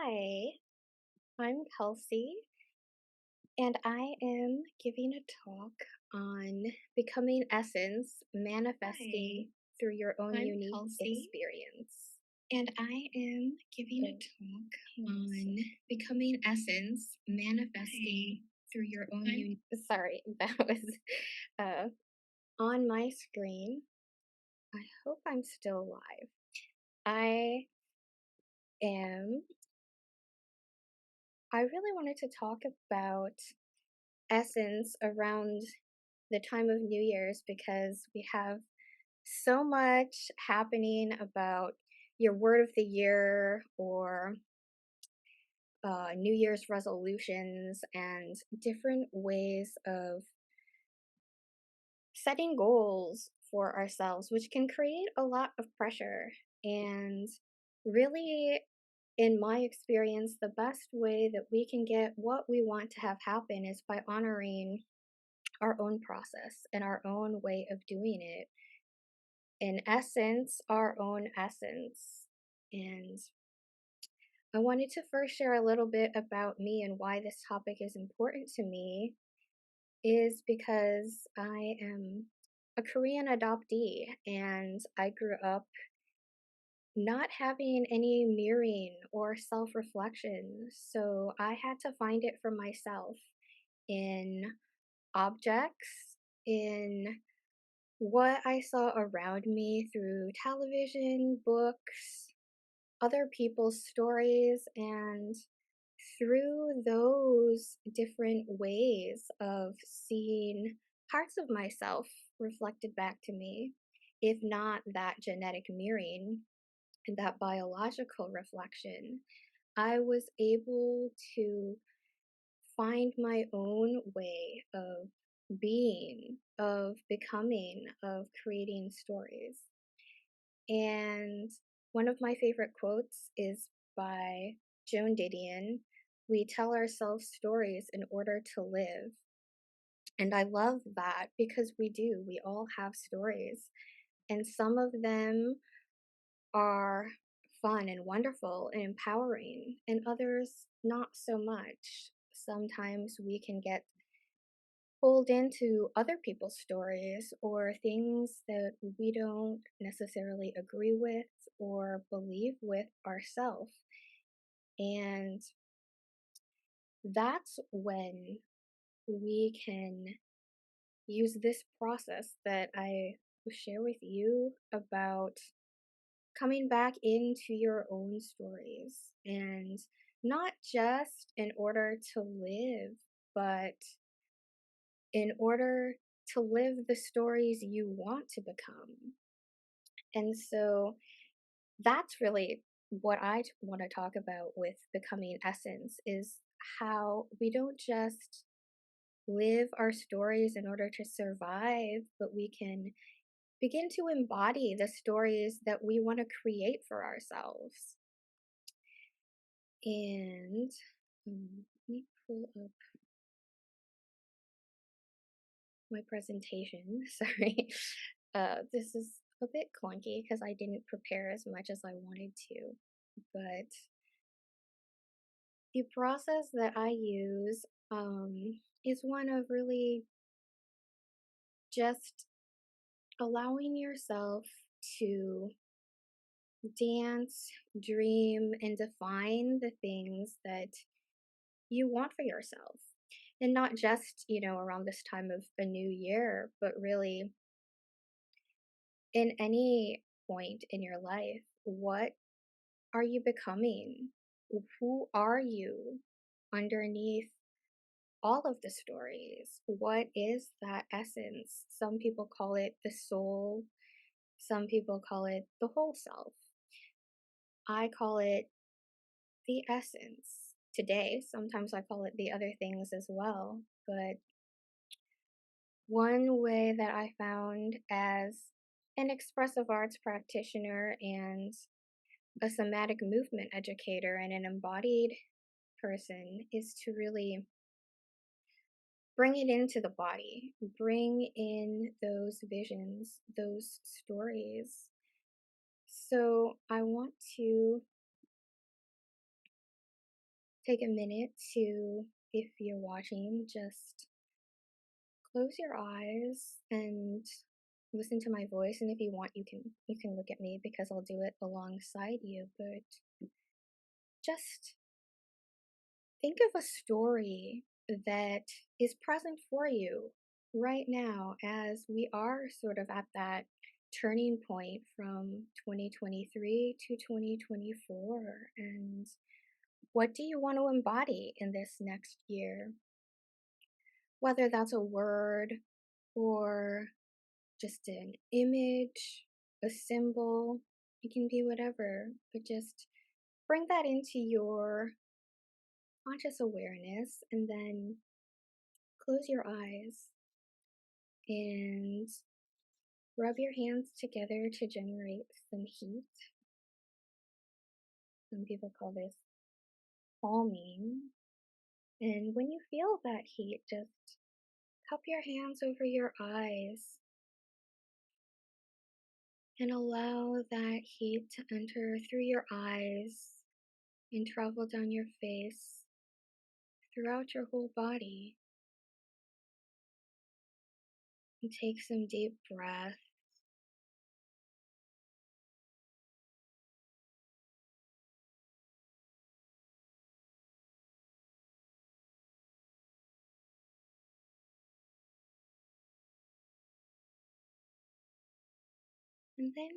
Hi, I'm Kelsey, and I am giving a talk on becoming essence, Hi, manifesting through your own I'm unique Kelsey, experience. and I am giving a Oh, talk hang on a on sec. becoming essence, Hi, manifesting through your own I'm unique. sorry, that was uh, on my screen. I hope I'm still live. I am. I really wanted to talk about essence around the time of New Year's because we have so much happening about your word of the year or New Year's resolutions and different ways of setting goals for ourselves, which can create a lot of pressure. And really, in my experience, the best way that we can get what we want to have happen is by honoring our own process and our own way of doing it, in essence, our own essence. And I wanted to first share a little bit about me and why this topic is important to me is because I am a Korean adoptee and I grew up not having any mirroring or self reflection. So I had to find it for myself in objects, in what I saw around me through television, books, other people's stories, and through those different ways of seeing parts of myself reflected back to me, if not that genetic mirroring and that biological reflection, I was able to find my own way of being, of becoming, of creating stories. And one of my favorite quotes is by Joan Didion. We tell ourselves stories in order to live. And I love that because we do. We all have stories. And some of them are fun and wonderful and empowering, and others not so much. Sometimes we can get pulled into other people's stories or things that we don't necessarily agree with or believe with ourselves. And that's when we can use this process that I will share with you about coming back into your own stories, and not just in order to live, but in order to live the stories you want to become. And so that's really what I want to talk about with becoming essence, is how we don't just live our stories in order to survive, but we can begin to embody the stories that we want to create for ourselves. And let me pull up my presentation. Sorry. This is a bit clunky because I didn't prepare as much as I wanted to. But the process that I use is one of really just allowing yourself to dance, dream, and define the things that you want for yourself. And not just, around this time of a new year, but really in any point in your life. What are you becoming? Who are you underneath all of the stories? What is that essence? Some people call it the soul, some people call it the whole self. I call it the essence today. Sometimes I call it the other things as well. But one way that I found as an expressive arts practitioner and a somatic movement educator and an embodied person is to really bring it into the body, bring in those visions, those stories. So I want to take a minute to, if you're watching, just close your eyes and listen to my voice. And if you want, you can look at me because I'll do it alongside you. But just think of a story that is present for you right now as we are sort of at that turning point from 2023 to 2024. And what do you want to embody in this next year? Whether that's a word or just an image, a symbol, it can be whatever, but just bring that into your conscious awareness and then close your eyes and rub your hands together to generate some heat. Some people call this calming. And when you feel that heat, just cup your hands over your eyes and allow that heat to enter through your eyes and travel down your face throughout your whole body. And take some deep breath. And then,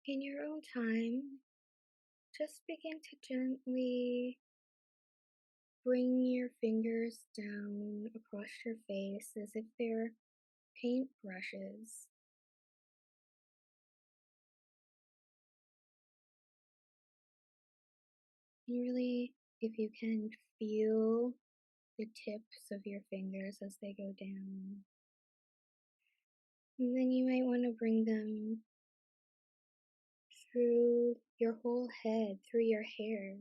in your own time, just begin to gently bring your fingers down across your face as if they're paint brushes. And really, if you can, feel the tips of your fingers as they go down. And then you might want to bring them through your whole head, through your hair,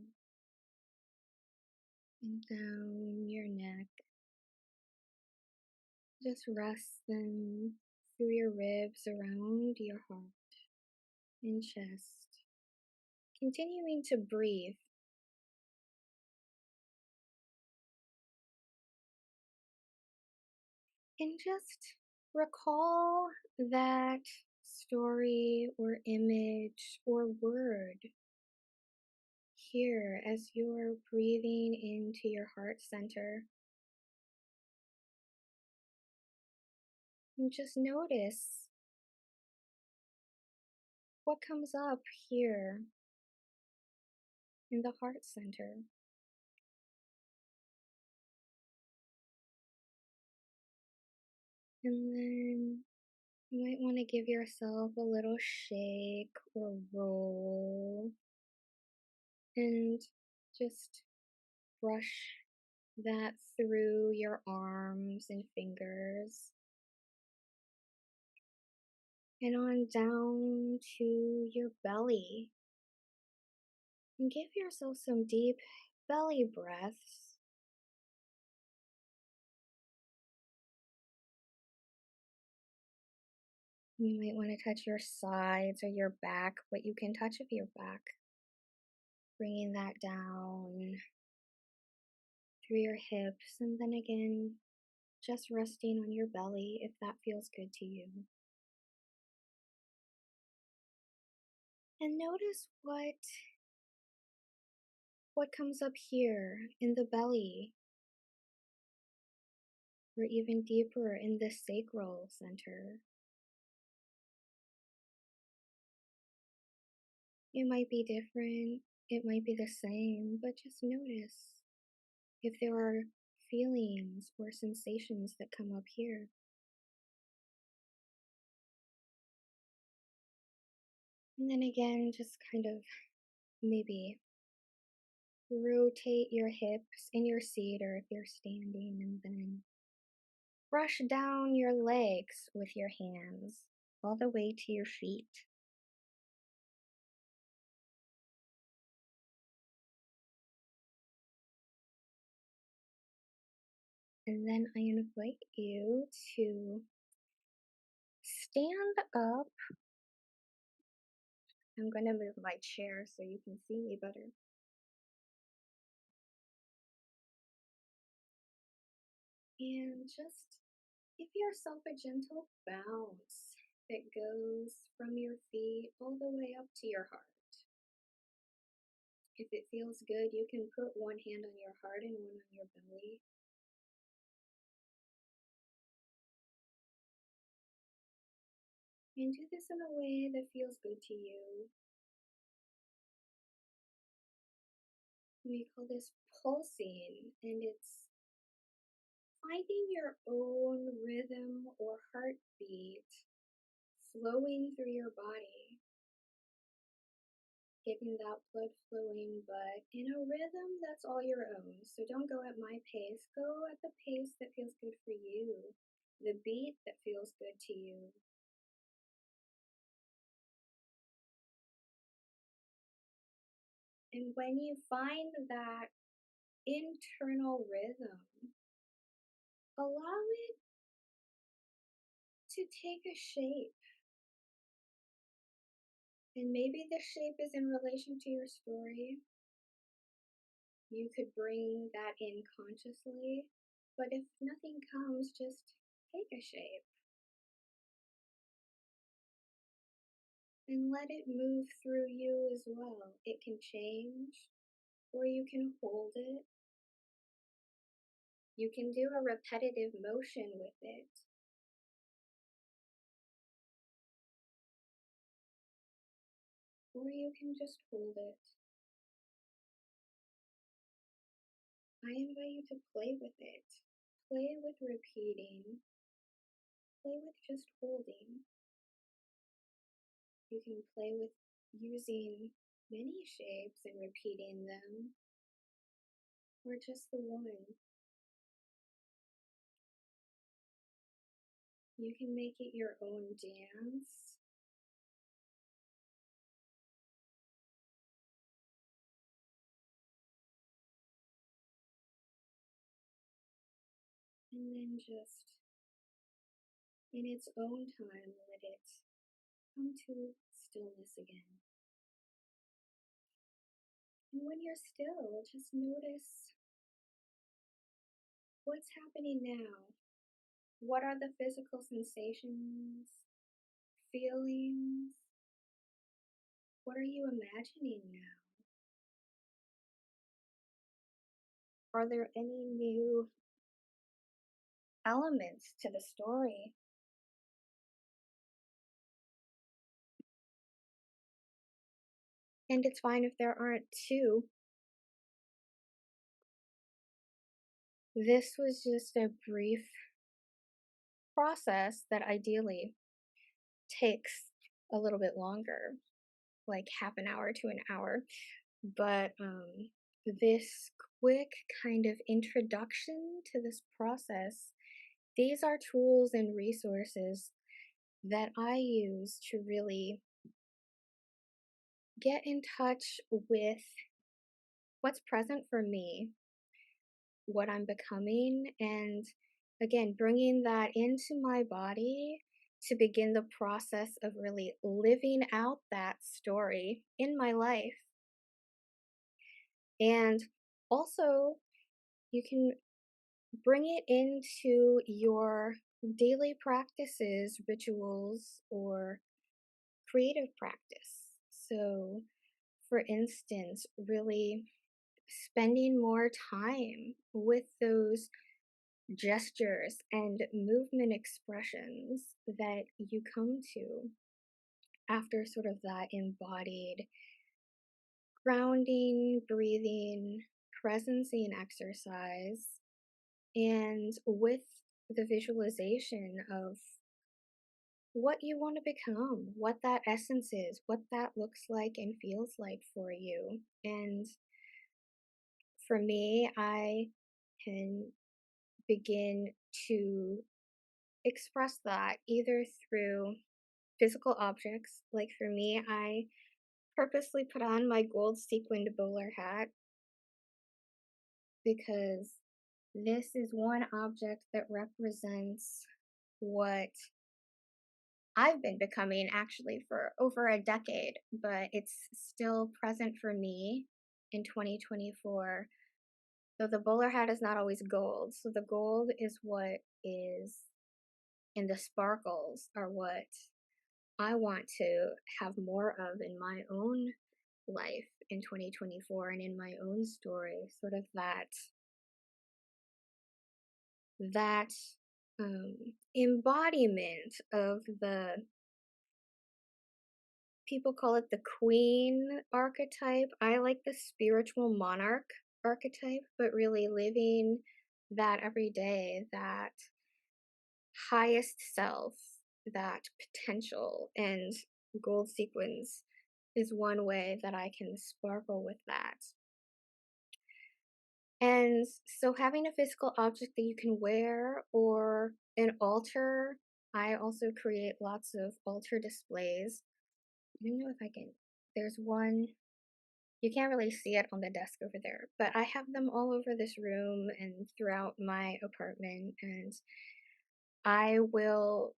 and down your neck. Just rest them through your ribs, around your heart and chest. Continuing to breathe. And just recall that story or image or word here as you're breathing into your heart center. And just notice what comes up here in the heart center. And then you might want to give yourself a little shake or roll and just brush that through your arms and fingers and on down to your belly. And give yourself some deep belly breaths. You might want to touch your sides or your back, what you can touch of your back. Bringing that down through your hips, and then again, just resting on your belly if that feels good to you. And notice what comes up here in the belly, or even deeper in the sacral center. It might be different, it might be the same, but just notice if there are feelings or sensations that come up here. And then again, just kind of maybe rotate your hips in your seat or if you're standing, and then brush down your legs with your hands all the way to your feet. And then I invite you to stand up. I'm going to move my chair so you can see me better. And just give yourself a gentle bounce that goes from your feet all the way up to your heart. If it feels good, you can put one hand on your heart and one on your belly. And do this in a way that feels good to you. We call this pulsing, and it's finding your own rhythm or heartbeat flowing through your body, getting that blood flowing, but in a rhythm that's all your own. So don't go at my pace, go at the pace that feels good for you, the beat that feels good to you. And when you find that internal rhythm, allow it to take a shape. And maybe the shape is in relation to your story. You could bring that in consciously, but if nothing comes, just take a shape and let it move through you as well. It can change, or you can hold it. You can do a repetitive motion with it, or you can just hold it. I invite you to play with it. Play with repeating. Play with just holding. You can play with using many shapes and repeating them, or just the one. You can make it your own dance. And then just in its own time, let it come to stillness again. And when you're still, just notice what's happening now. What are the physical sensations, feelings? What are you imagining now? Are there any new elements to the story? And it's fine if there aren't two. This was just a brief process that ideally takes a little bit longer, like half an hour to an hour. But this quick kind of introduction to this process, these are tools and resources that I use to really get in touch with what's present for me, what I'm becoming, and again, bringing that into my body to begin the process of really living out that story in my life. And also, you can bring it into your daily practices, rituals, or creative practice. So, for instance, really spending more time with those gestures and movement expressions that you come to after sort of that embodied grounding, breathing, presencing exercise, and with the visualization of what you want to become, what that essence is, what that looks like and feels like for you. And for me, I can begin to express that either through physical objects. Like for me, I purposely put on my gold sequined bowler hat because this is one object that represents what I've been becoming actually for over a decade, but it's still present for me in 2024. So the bowler hat is not always gold. So the gold is what is, and the sparkles are what I want to have more of in my own life in 2024 and in my own story. Sort of that um, embodiment of the, people call it the queen archetype. I like the spiritual monarch archetype, but really living that every day, that highest self, that potential, and gold sequins is one way that I can sparkle with that. And so having a physical object that you can wear or an altar, I also create lots of altar displays. I don't know if I can, there's one, you can't really see it on the desk over there, but I have them all over this room and throughout my apartment. And I will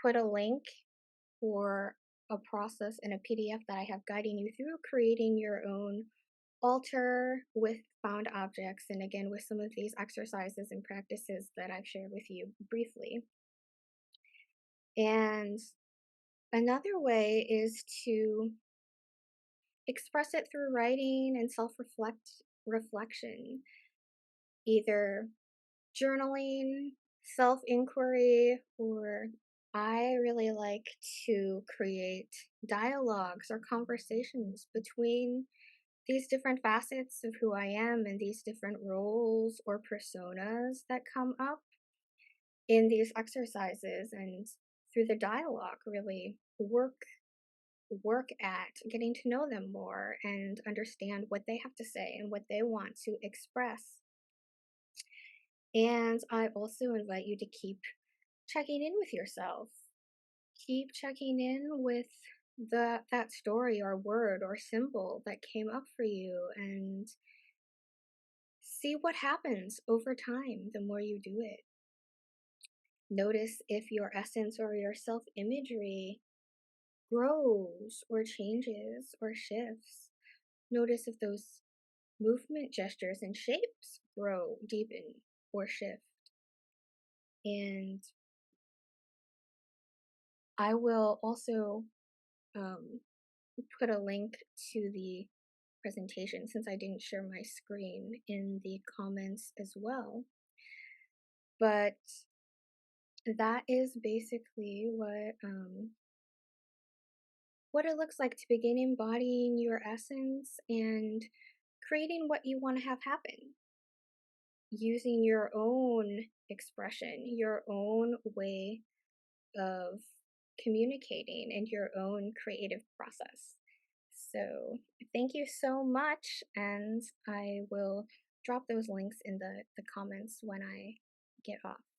put a link for a process in a PDF that I have guiding you through creating your own altar with found objects, and again with some of these exercises and practices that I've shared with you briefly. And another way is to express it through writing and reflection, either journaling, self inquiry, or I really like to create dialogues or conversations between these different facets of who I am and these different roles or personas that come up in these exercises, and through the dialogue really work at getting to know them more and understand what they have to say and what they want to express. And I also invite you to keep checking in with yourself. Keep checking in with that story or word or symbol that came up for you, and see what happens over time the more you do it. Notice if your essence or your self imagery grows or changes or shifts. Notice if those movement gestures and shapes grow, deepen, or shift. And I will also um, put a link to the presentation, since I didn't share my screen, in the comments as well. But that is basically what it looks like to begin embodying your essence and creating what you want to have happen, using your own expression, your own way of communicating, and your own creative process. So, thank you so much, and I will drop those links in the comments when I get off.